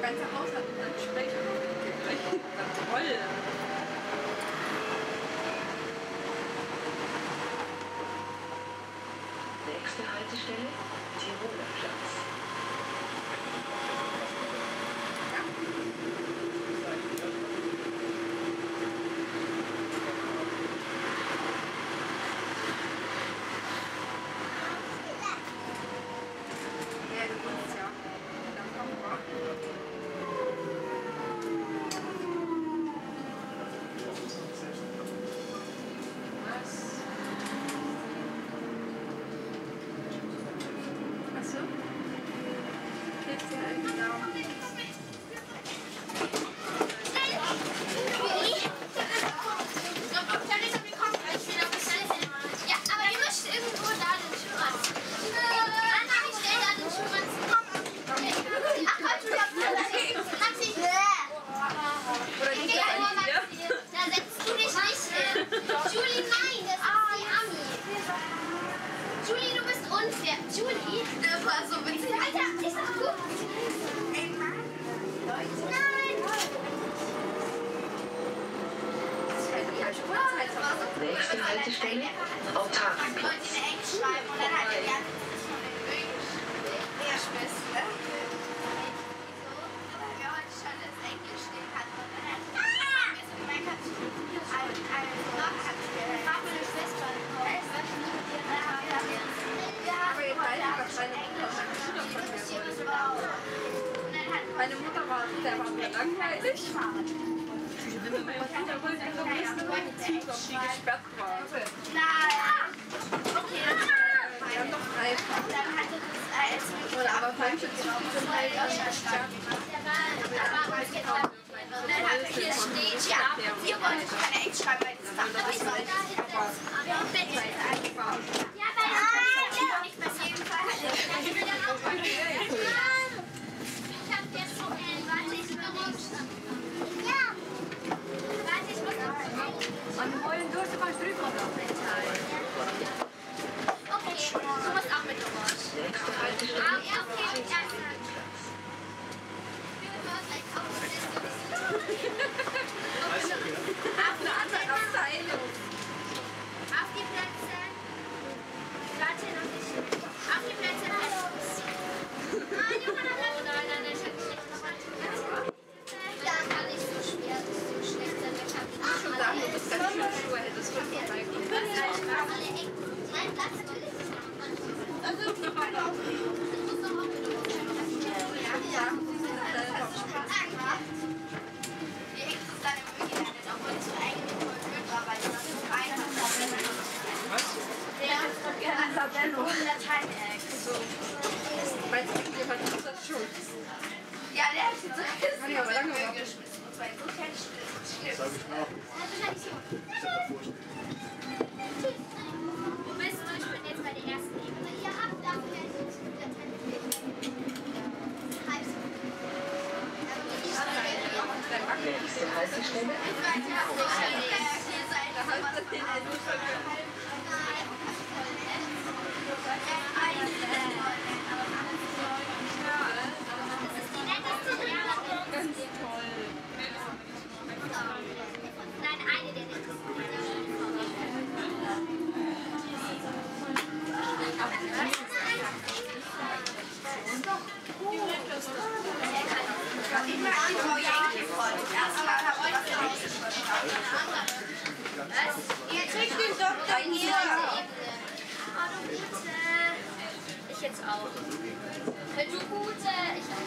ganze Haus hat dann Sprecher. Toll. Nächste Haltestelle, Tiroler Platz. Nächste Haltestelle, Autarkplatz. Meine Mutter war sehr langweilig. Die gesperrt war. Okay, wir haben noch 3 aber manche Züge sind halt gesperrt. Hier steht, ja, wir wollen keine Ex schreiben, weil das Fach nicht soll. Ja, bei nicht bei jedem Fall. Ich hab jetzt so warte, ich bin ja. Warte, ich muss noch. Und wir wollen durch die Strück oder? Okay, du musst auch mit Nummer. Nächste Haltestelle, Okay, ja. Auf eine andere Abteilung. Auf die Plätze. Warte noch nicht. Auf die Plätze. Ah, Johanna, nein, ich hab schlecht gemacht. Ja, war nicht so schwer, das ist so schlecht. Ich schon sagen, du bist ganz schön Schuhe, hättest du vorbei. alle Ecken. Mein Platz natürlich. Also, ich muss noch auch mit Ja. Die Ecken ist dann im Internet, obwohl es so eigentlich voll blöd war, weil das so einfach Was? der Isabello. Latein-Eck. So. Weißt du, jemand ist das schon? Ja, der hat jetzt so Ja, aber lange war geschmissen. Und zwar in so kleinen Schritten. Das habe ich mir auch. Wo bist du? Ich bin jetzt bei der ersten Ebene. Ja, ab dafür werde ich jetzt mit Latein. nächste Haltestelle, Ganz toll. Nein, eine der nettesten. Jetzt kriegt den Doktor hier. Ich jetzt auch. Du Gute, ich auch.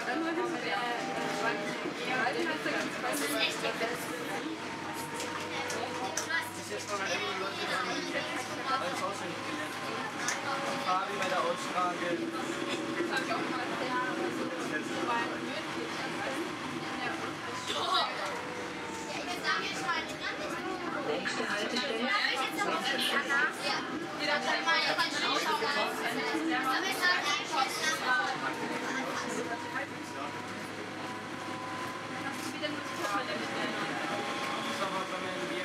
Dann wollte ich wieder. Das ist echt dick. Fabi bei der Aussprache. Das habe ich auch mal nächste Haltestelle, wieder nur die Portemonnaie bestellen. Das war, wenn wir in die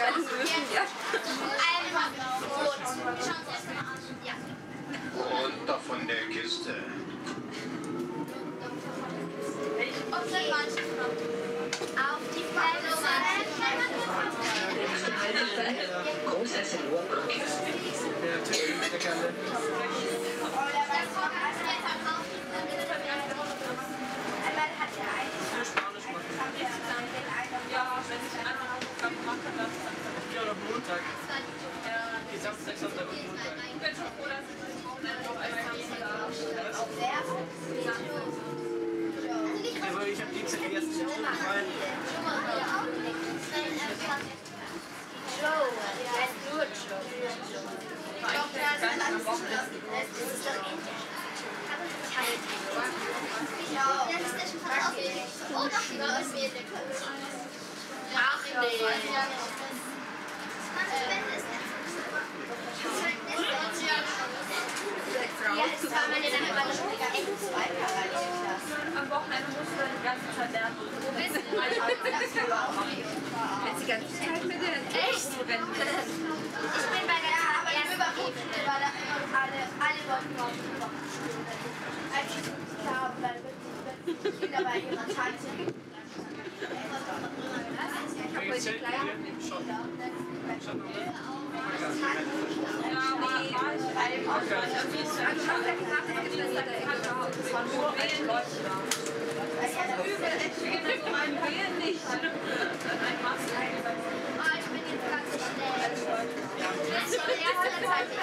werden müssen, ja. Runter von der Kiste. Auf die Plätze. Nächste Haltestelle, Großhessenlohrbrücke. Der Typ mit der Kerle. Spanisch machen. Ja, wenn ich einmal Hausaufgaben mache, dann Ja, oder Montag. Die Samstag, Sonntag und Montag. ich bin schon froh, dass ich das Wochenende noch einmal Aber ich habe Dienstag die ersten Stunden gefallen. Joe, der heißt nur Joe. Doch, der ist ein anderes Wochenende. Das ist doch ähnlich. Ja, das ist der schon fast aufgeregt. Oh, doch, die war aus mir der Kunst. Ach, nee. Ja, es war meine dann immer schon mega eng. am Wochenende musst du die ganze Zeit lernen. Wo bist du? Jetzt die ganze Zeit mit den Echt? Ich bin bei der Übergruppe, war da immer alle Leute waren Übergruppe. Als ich klar, weil die Kinder bei ihrer Tante. Welches Zelt hier? Schon. Schon. Ja, war ich auch schon. Also ich habe ja gesagt, es gibt das da es waren nur 1 Leute da. Es ist übel, ich kriege so ein Wählen nicht. Ein Maske. Ich bin jetzt ganz schnell. Das ist die erste Zeit, die ich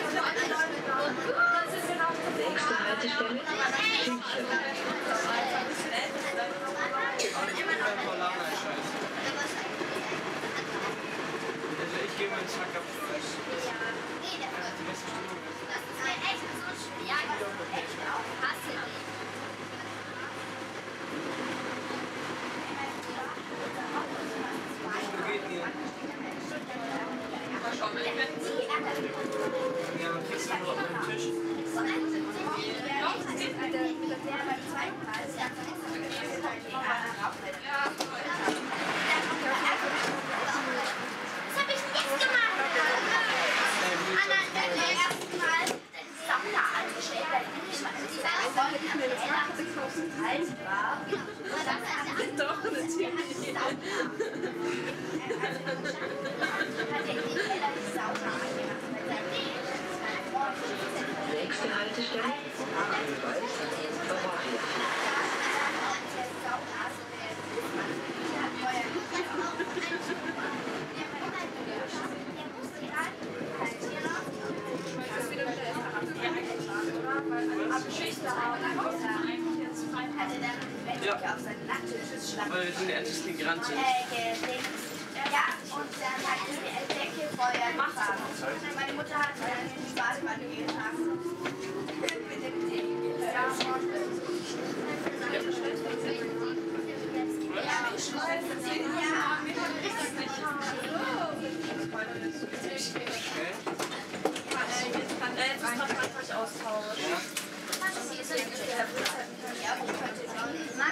Nächste Haltestelle, Tüchen. Also ich gehe meinen Tag ab. Die beste Stimmung ist. Das ist mir echt so schwer. Das ist echt auch hasse ich. Wo geht ihr? Mal schauen, ich bin Ja, man kriegst du nur auf meinem Tisch. Was habe ich denn jetzt gemacht? Anna, beim ersten Mal den Sauna angestellt, weil ich mal die Sauna alt war. doch natürlich. Nächste Haltestelle, Grünwald, Bavaria. Ja. Weil wir sind die ältesten gerannt sind. Ja, und dann hat es mir eine Decke Feuer gefahren. Meine Mutter hat mir in die Badewanne getan. Mit dem Tee. Ja, Jetzt ist noch Frankreich Austausch.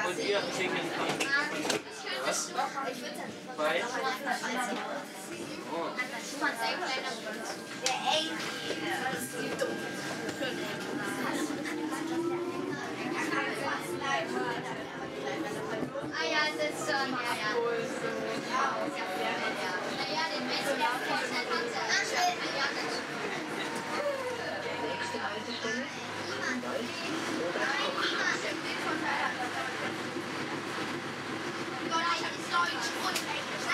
Und ihr habt 10 gefahren. Was? Weil? Oh. der Enki, das ist die dumm. Ah ja, das ist schon, ja. Ja, den Menschen, der vorstellen hat, Nächste Haltestelle, Grünwald oder Kochstraße. Gott, ich Deutsch und Englisch.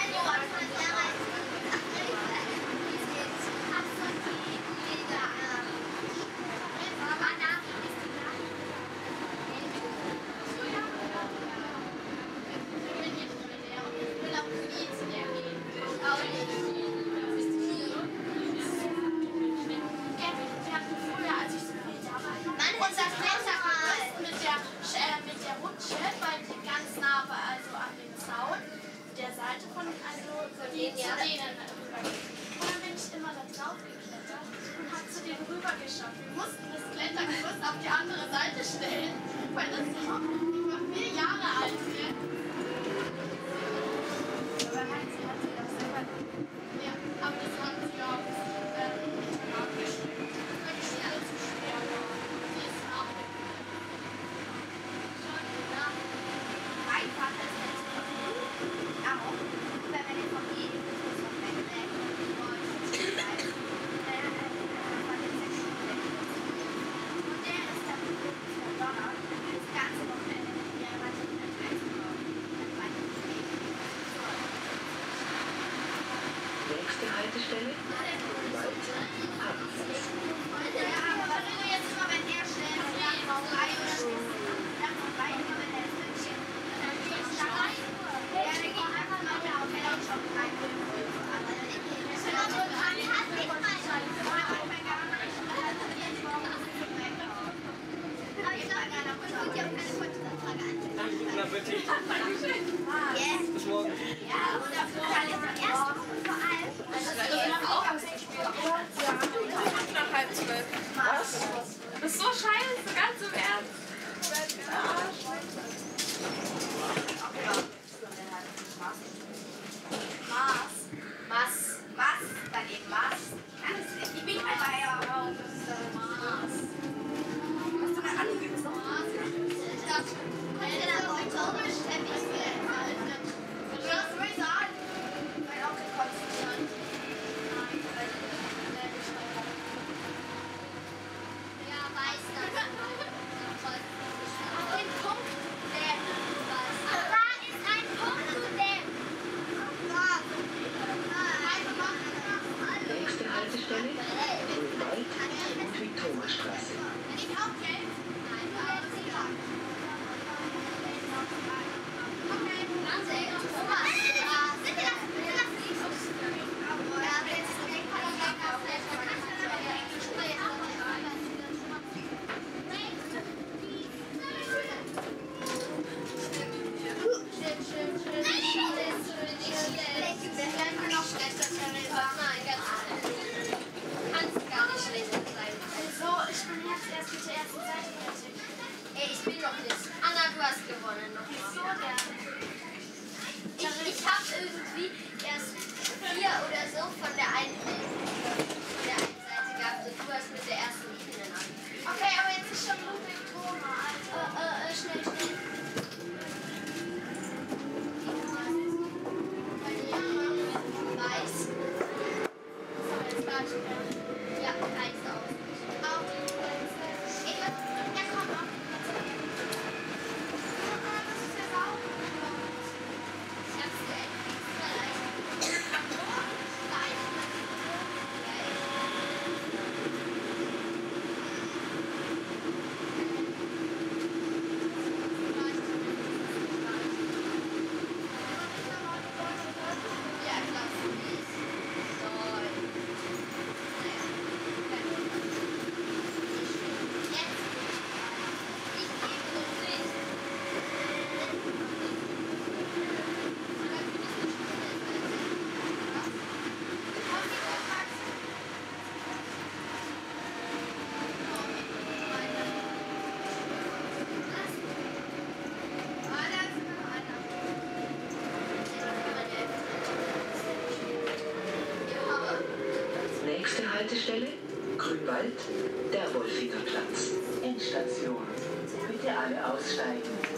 Mit der Rutsche, weil die ganz nah war, also an dem Zaun, der Seite von, also von denen rüber. Und dann bin ich immer da drauf geklettert und habe zu denen rüber geschafft. Wir mussten das Klettergerüst auf die andere Seite stellen, weil das noch über 4 Jahre alt wird. Aber hat sie das selber. Ja. Nächste Haltestelle, Grünwald, Parkplatz. Guten Appetit. Bis morgen. Nach 11:30. Was? Das ist so scheiße, ganz im Ernst. Was? Daneben was? Ich bin ein Meier. Was du da angibst? Nächste Haltestelle, Grünwald, Ludwig-Thoma-Straße. Ich bin noch nicht. Anna, du hast gewonnen nochmal. Ich habe irgendwie erst 4 oder so von der einen Seite gehabt und du hast mit der ersten Linie an. Okay, aber jetzt ist schon Ludwig Thoma. Schnell. Weiß. Ja, weiß auch. Nächste Haltestelle, Grünwald, der Wolfinger Platz. Endstation. Bitte alle aussteigen.